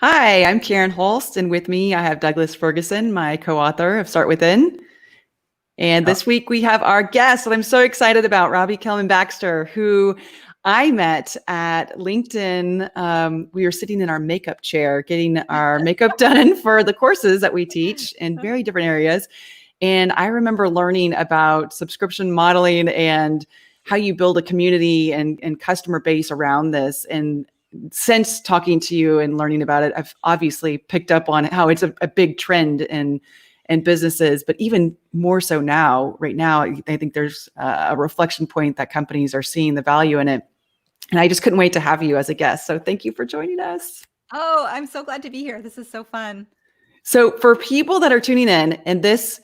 Hi, I'm Karen Holst, and with me I have Douglas Ferguson, my co-author of Start Within. And Uh, this week we have our guest that I'm so excited about, Robbie Kellman Baxter, who I met at LinkedIn. We were sitting in our makeup chair getting our makeup done for the courses that we teach in very different areas. And I remember learning about subscription modeling and how you build a community and customer base around this. And since talking to you and learning about it, I've obviously picked up on how it's a big trend in businesses, but even more so now, right now, I think there's a reflection point that companies are seeing the value in it. And I just couldn't wait to have you as a guest. So thank you for joining us. Oh, I'm so glad to be here. This is so fun. So for people that are tuning in and this,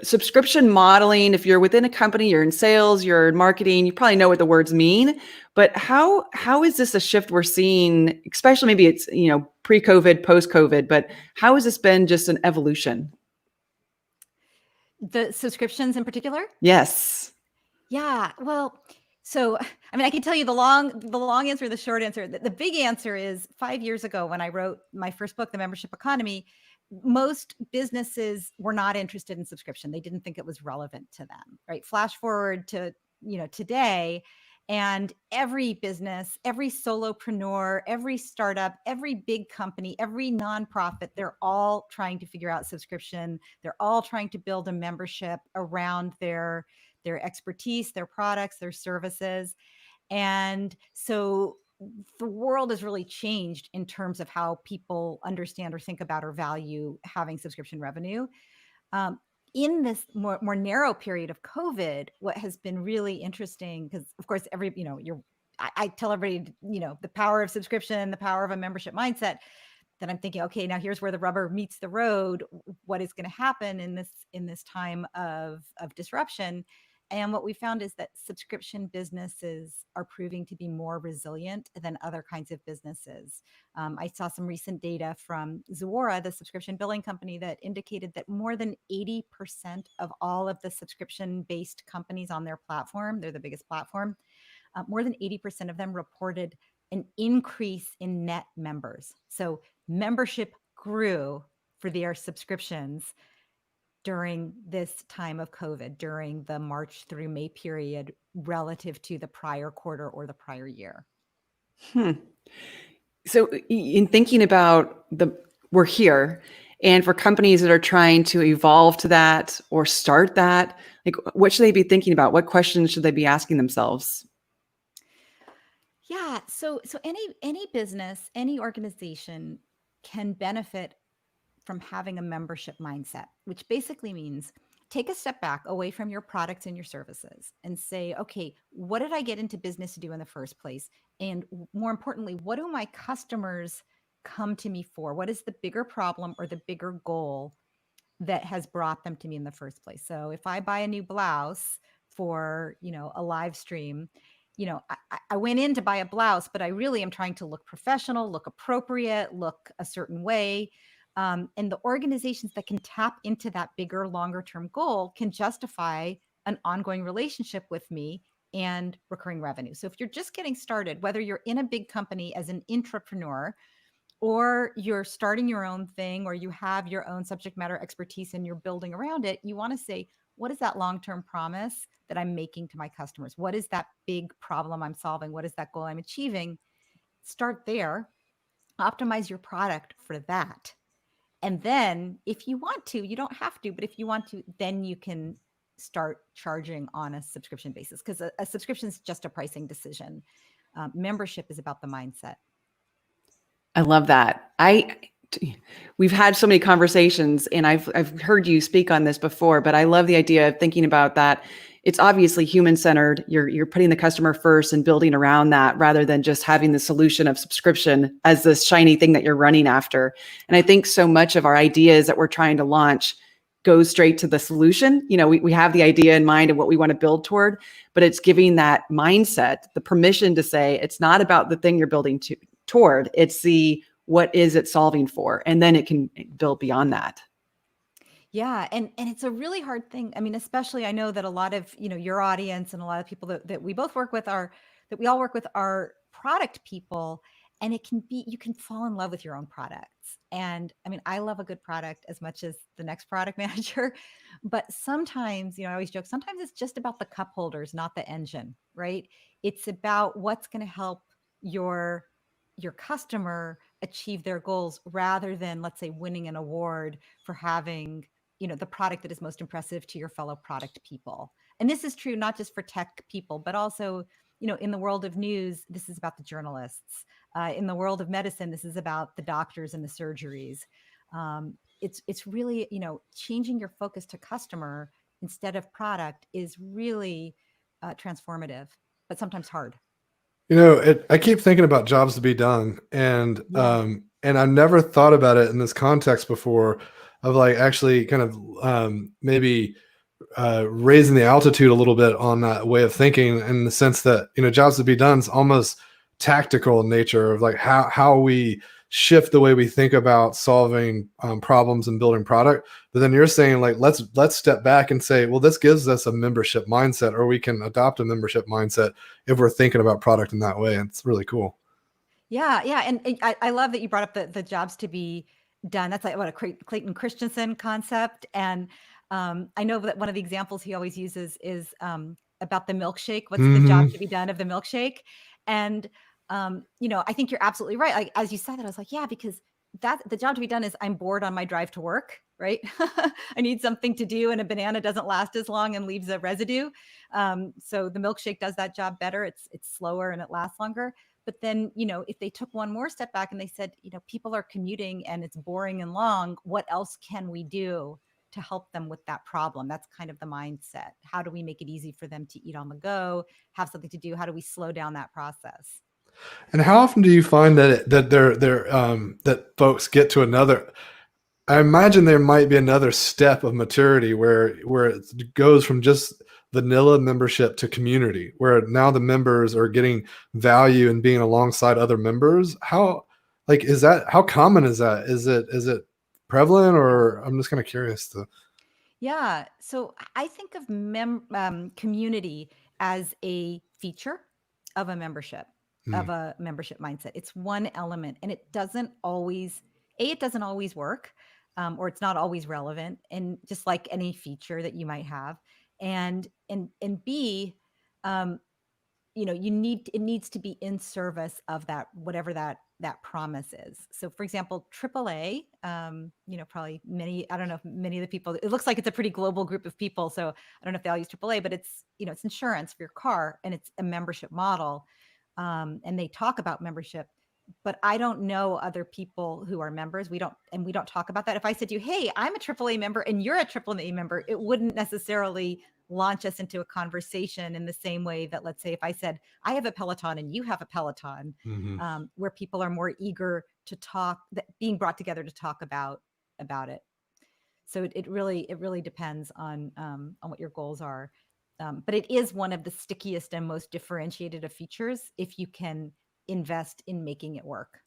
subscription modeling, if you're within a company, you're in sales, you're in marketing, you probably know what the words mean, but how is this a shift we're seeing, especially maybe it's, pre-COVID, post-COVID, but how has this been just an evolution? The subscriptions in particular? Yes. Yeah. Well, so I mean, I can tell you the long answer, the short answer. The big answer is 5 years ago when I wrote my first book, The Membership Economy, most businesses were not interested in subscription. They didn't think it was relevant to them, right? Flash forward to, today, and every business, every solopreneur, every startup, every big company, every nonprofit, they're all trying to figure out subscription. They're all trying to build a membership around their expertise, their products, their services. And so the world has really changed in terms of how people understand or think about or value having subscription revenue. Um, in this more narrow period of COVID, what has been really interesting, because of course, I tell everybody, the power of subscription, the power of a membership mindset, that I'm thinking, okay, now here's where the rubber meets the road. What is going to happen in this time of disruption? And what we found is that subscription businesses are proving to be more resilient than other kinds of businesses. I saw some recent data from Zuora, the subscription billing company, that indicated that more than 80% of all of the subscription-based companies on their platform, they're the biggest platform, more than 80% of them reported an increase in net members. So membership grew for their subscriptions during this time of COVID, during the March through May period, relative to the prior quarter or the prior year. Hmm. So in thinking about we're here, and for companies that are trying to evolve to that or start that, like what should they be thinking about? What questions should they be asking themselves? Yeah, so any business, any organization can benefit from having a membership mindset, which basically means take a step back away from your products and your services and say, okay, what did I get into business to do in the first place? And more importantly, what do my customers come to me for? What is the bigger problem or the bigger goal that has brought them to me in the first place? So if I buy a new blouse for, a live stream, I went in to buy a blouse, but I really am trying to look professional, look appropriate, look a certain way. And the organizations that can tap into that bigger, longer term goal can justify an ongoing relationship with me and recurring revenue. So if you're just getting started, whether you're in a big company as an intrapreneur, or you're starting your own thing, or you have your own subject matter expertise and you're building around it, you want to say, what is that long-term promise that I'm making to my customers? What is that big problem I'm solving? What is that goal I'm achieving? Start there, optimize your product for that. And then if you want to, you don't have to, but if you want to, then you can start charging on a subscription basis, because a subscription is just a pricing decision. Membership is about the mindset. I love that. We've had so many conversations and I've heard you speak on this before, but I love the idea of thinking about that. It's obviously human centered. You're putting the customer first and building around that rather than just having the solution of subscription as this shiny thing that you're running after. And I think so much of our ideas that we're trying to launch goes straight to the solution. We have the idea in mind and what we want to build toward, but it's giving that mindset the permission to say it's not about the thing you're building toward. It's the what is it solving for, and then it can build beyond that. Yeah, and it's a really hard thing. I mean, especially I know that a lot of, your audience and a lot of people that we both work with are that we all work with are product people. And it can be, you can fall in love with your own products. And I mean, I love a good product as much as the next product manager, but sometimes, I always joke, sometimes it's just about the cup holders, not the engine, right? It's about what's going to help your customer achieve their goals, rather than, let's say, winning an award for having, the product that is most impressive to your fellow product people. And this is true not just for tech people, but also, in the world of news, this is about the journalists. In the world of medicine, this is about the doctors and the surgeries. It's really, changing your focus to customer instead of product is really transformative, but sometimes hard. I keep thinking about jobs to be done, and Yeah. and I never thought about it in this context before, of like actually kind of maybe raising the altitude a little bit on that way of thinking, in the sense that jobs to be done is almost tactical in nature, of like how we shift the way we think about solving problems and building product. But then you're saying, like, let's step back and say, well, this gives us a membership mindset, or we can adopt a membership mindset if we're thinking about product in that way. It's really cool. Yeah, yeah, and I love that you brought up the jobs to be done. That's like what a Clayton Christensen concept. And I know that one of the examples he always uses is about the milkshake. What's the job to be done of the milkshake? And I think you're absolutely right. Like, as you said that, I was like, yeah, because that the job to be done is, I'm bored on my drive to work, right? I need something to do, and a banana doesn't last as long and leaves a residue. So the milkshake does that job better. It's slower and it lasts longer. But then, if they took one more step back and they said, people are commuting and it's boring and long, what else can we do to help them with that problem? That's kind of the mindset. How do we make it easy for them to eat on the go, have something to do? How do we slow down that process? And how often do you find that that folks get to another? I imagine there might be another step of maturity where it goes from just vanilla membership to community, where now the members are getting value and being alongside other members. How common is that? Is it prevalent, or I'm just kind of curious to. Yeah. So I think of community as a feature of a membership, Hmm. of a membership mindset. It's one element, and it doesn't always, it doesn't always work, or it's not always relevant. And just like any feature that you might have, and B, um, it needs to be in service of that, whatever that promise is. So for example, AAA, probably many, I don't know if many of the people, it looks like it's a pretty global group of people, so I don't know if they all use AAA, but it's, it's insurance for your car, and it's a membership model. And they talk about membership, but I don't know other people who are members. We don't talk about that. If I said to you, hey, I'm a AAA member and you're a AAA member, it wouldn't necessarily launch us into a conversation in the same way that, let's say, if I said, I have a Peloton and you have a Peloton, Mm-hmm. where people are more eager to talk, being brought together to talk about it. So it really depends on what your goals are. But it is one of the stickiest and most differentiated of features if you can invest in making it work.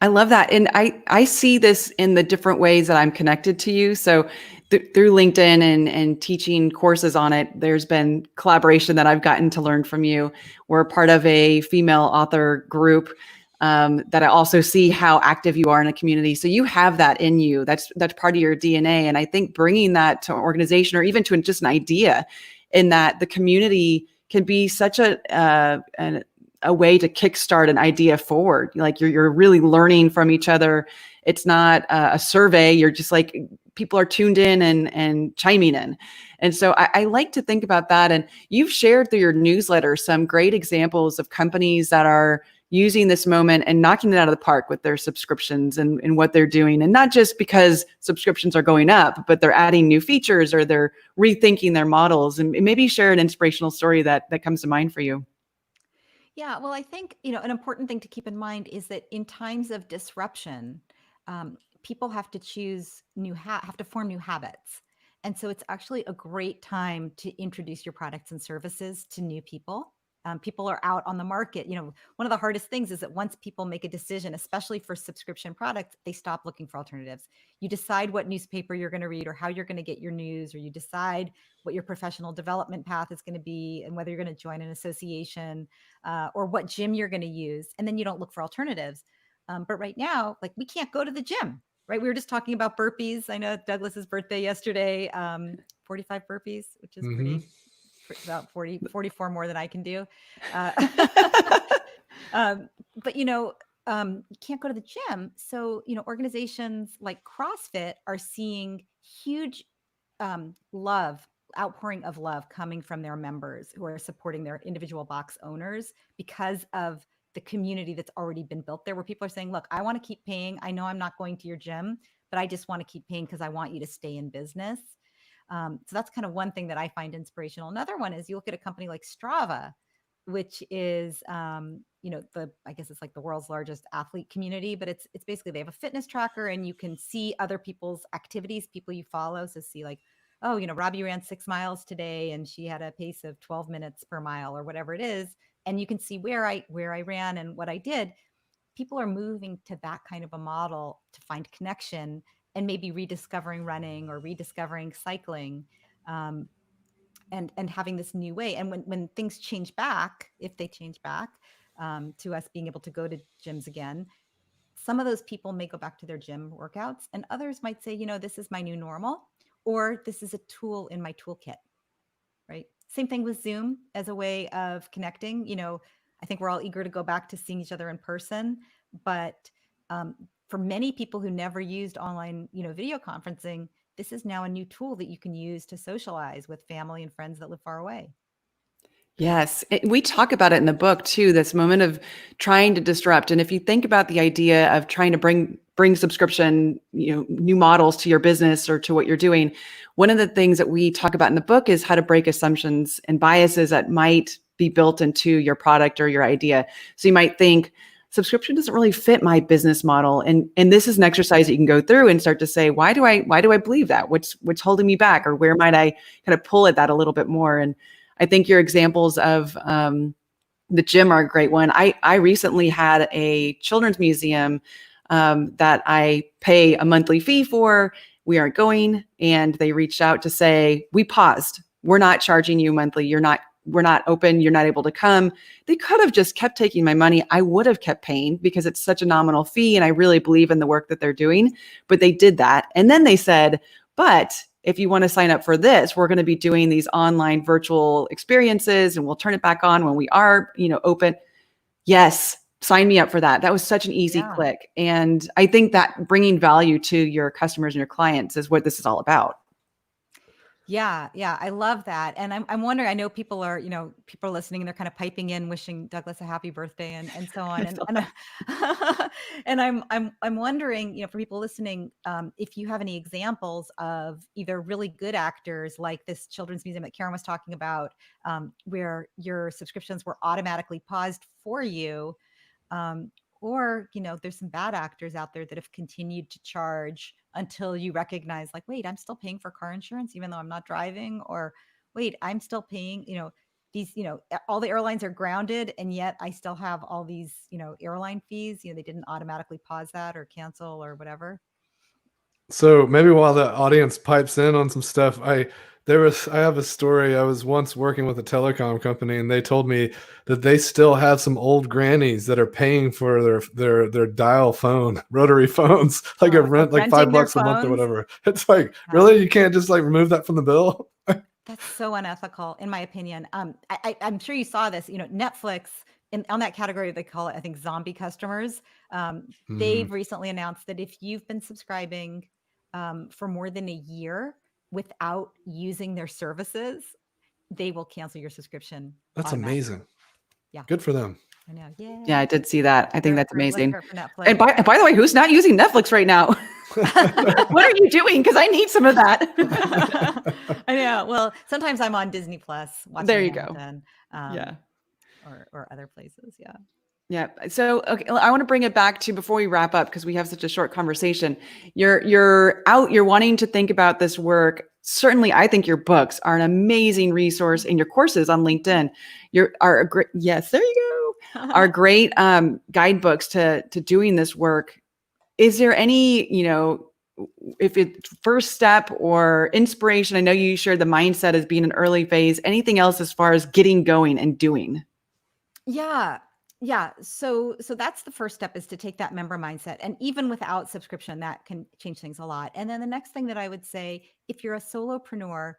I love that. And I see this in the different ways that I'm connected to you. So through LinkedIn and teaching courses on it, there's been collaboration that I've gotten to learn from you. We're part of a female author group that I also see how active you are in a community. So you have that in you. That's part of your DNA. And I think bringing that to an organization, or even to just an idea, in that the community can be such a way to kickstart an idea forward. Like you're really learning from each other. It's not a survey. You're just like, people are tuned in and chiming in. And so I like to think about that. And you've shared through your newsletter some great examples of companies that are using this moment and knocking it out of the park with their subscriptions and what they're doing. And not just because subscriptions are going up, but they're adding new features, or they're rethinking their models. And maybe share an inspirational story that comes to mind for you. Yeah, well, I think, an important thing to keep in mind is that in times of disruption, people have to choose have to form new habits. And so it's actually a great time to introduce your products and services to new people. People are out on the market. One of the hardest things is that once people make a decision, especially for subscription products, they stop looking for alternatives. You decide what newspaper you're going to read or how you're going to get your news, or you decide what your professional development path is going to be and whether you're going to join an association or what gym you're going to use. And then you don't look for alternatives. But right now, like, we can't go to the gym, right? We were just talking about burpees. I know Douglas's birthday yesterday, 45 burpees, which is Mhm. about 44 more than I can do. But you can't go to the gym. So, organizations like CrossFit are seeing huge outpouring of love coming from their members who are supporting their individual box owners because of the community that's already been built there, where people are saying, look, I want to keep paying. I know I'm not going to your gym, but I just want to keep paying because I want you to stay in business. So that's kind of one thing that I find inspirational. Another one is you look at a company like Strava, which is, I guess it's like the world's largest athlete community, but it's basically, they have a fitness tracker and you can see other people's activities, people you follow. So see like, oh, Robbie ran 6 miles today and she had a pace of 12 minutes per mile or whatever it is. And you can see where I ran and what I did. People are moving to that kind of a model to find connection and maybe rediscovering running or rediscovering cycling, and having this new way. And when things change back, if they change back to us being able to go to gyms again, some of those people may go back to their gym workouts, and others might say, this is my new normal, or this is a tool in my toolkit, right? Same thing with Zoom as a way of connecting. I think we're all eager to go back to seeing each other in person, but for many people who never used online, video conferencing, this is now a new tool that you can use to socialize with family and friends that live far away. Yes. We talk about it in the book too, this moment of trying to disrupt. And if you think about the idea of trying to bring subscription, new models to your business or to what you're doing, one of the things that we talk about in the book is how to break assumptions and biases that might be built into your product or your idea. So you might think, subscription doesn't really fit my business model. And this is an exercise that you can go through and start to say, why do I believe that? What's holding me back? Or where might I kind of pull at that a little bit more? And I think your examples of the gym are a great one. I recently had a children's museum that I pay a monthly fee for. We aren't going. And they reached out to say, we paused. We're not charging you monthly. We're not open. You're not able to come. They could have just kept taking my money. I would have kept paying because it's such a nominal fee. And I really believe in the work that they're doing, but they did that. And then they said, but if you want to sign up for this, we're going to be doing these online virtual experiences and we'll turn it back on when we are, open. Yes. Sign me up for that. That was such an easy click. And I think that bringing value to your customers and your clients is what this is all about. Yeah. I love that. And I'm wondering, I know people are listening and they're kind of piping in, wishing Douglas a happy birthday and so on. And I'm wondering, for people listening, if you have any examples of either really good actors like this children's museum that Karen was talking about, where your subscriptions were automatically paused for you, or, there's some bad actors out there that have continued to charge until you recognize, like, wait, I'm still paying for car insurance, even though I'm not driving, or wait, I'm still paying, these, all the airlines are grounded and yet I still have all these, airline fees, they didn't automatically pause that or cancel or whatever. So maybe while the audience pipes in on some stuff, I have a story. I was once working with a telecom company and they told me that they still have some old grannies that are paying for their dial phone, rotary phones, like a rent, like $5 a month or whatever. It's like, really? You can't just like remove that from the bill? That's so unethical, in my opinion. I'm sure you saw this, Netflix on that category, they call it, I think, zombie customers. They've recently announced that if you've been subscribing for more than a year without using their services, they will cancel your subscription. That's amazing. Yeah. Good for them. I know. Yeah, I did see that. I think that's amazing. And by the way, who's not using Netflix right now? What are you doing? Because I need some of that. I know. Well, sometimes I'm on Disney Plus watching. There you go. Or other places. Yeah. Yeah. So, okay, I want to bring it back to before we wrap up, because we have such a short conversation. You're wanting to think about this work certainly I think your books are an amazing resource, and your courses on LinkedIn are a great, yes, there you go, are great guidebooks to doing this work. Is there any, if it's first step or inspiration? I know you shared the mindset as being an early phase. Anything else as far as getting going and doing? Yeah. Yeah. So that's the first step, is to take that member mindset. And even without subscription, that can change things a lot. And then the next thing that I would say, if you're a solopreneur,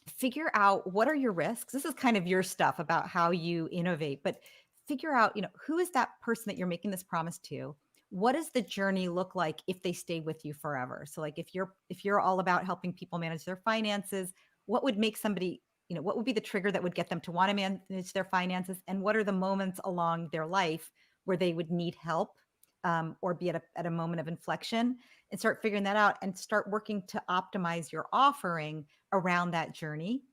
figure out what are your risks. This is kind of your stuff about how you innovate, but figure out, who is that person that you're making this promise to? What does the journey look like if they stay with you forever? So like if you're all about helping people manage their finances, what would make somebody, what would be the trigger that would get them to want to manage their finances? And what are the moments along their life where they would need help, or be at a moment of inflection? And start figuring that out and start working to optimize your offering around that journey.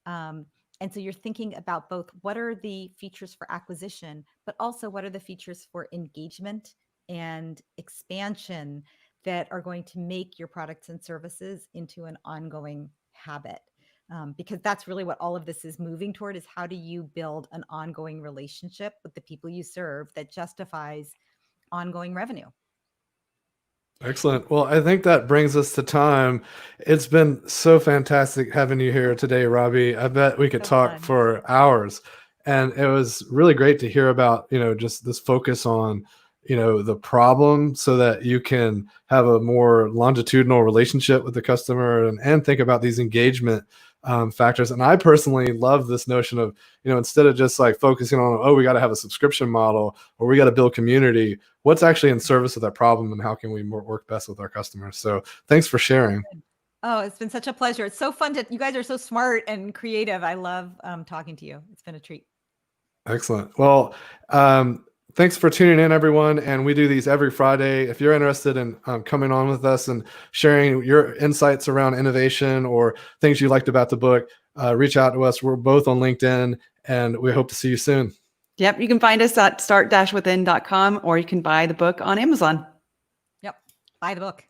And so you're thinking about both what are the features for acquisition, but also what are the features for engagement and expansion that are going to make your products and services into an ongoing habit. Because that's really what all of this is moving toward, is how do you build an ongoing relationship with the people you serve that justifies ongoing revenue? Excellent. Well, I think that brings us to time. It's been so fantastic having you here today, Robbie. I bet we could So talk fun. for hours. And it was really great to hear about, just this focus on, the problem so that you can have a more longitudinal relationship with the customer and think about these engagement factors. And I personally love this notion of, instead of just like focusing on, oh, we got to have a subscription model or we got to build community, what's actually in service of that problem and how can we work best with our customers? So thanks for sharing. Oh, it's been such a pleasure. It's so fun you guys are so smart and creative. I love talking to you. It's been a treat. Excellent. Well, thanks for tuning in, everyone. And we do these every Friday. If you're interested in coming on with us and sharing your insights around innovation or things you liked about the book, reach out to us. We're both on LinkedIn, and we hope to see you soon. Yep. You can find us at start-within.com, or you can buy the book on Amazon. Yep. Buy the book.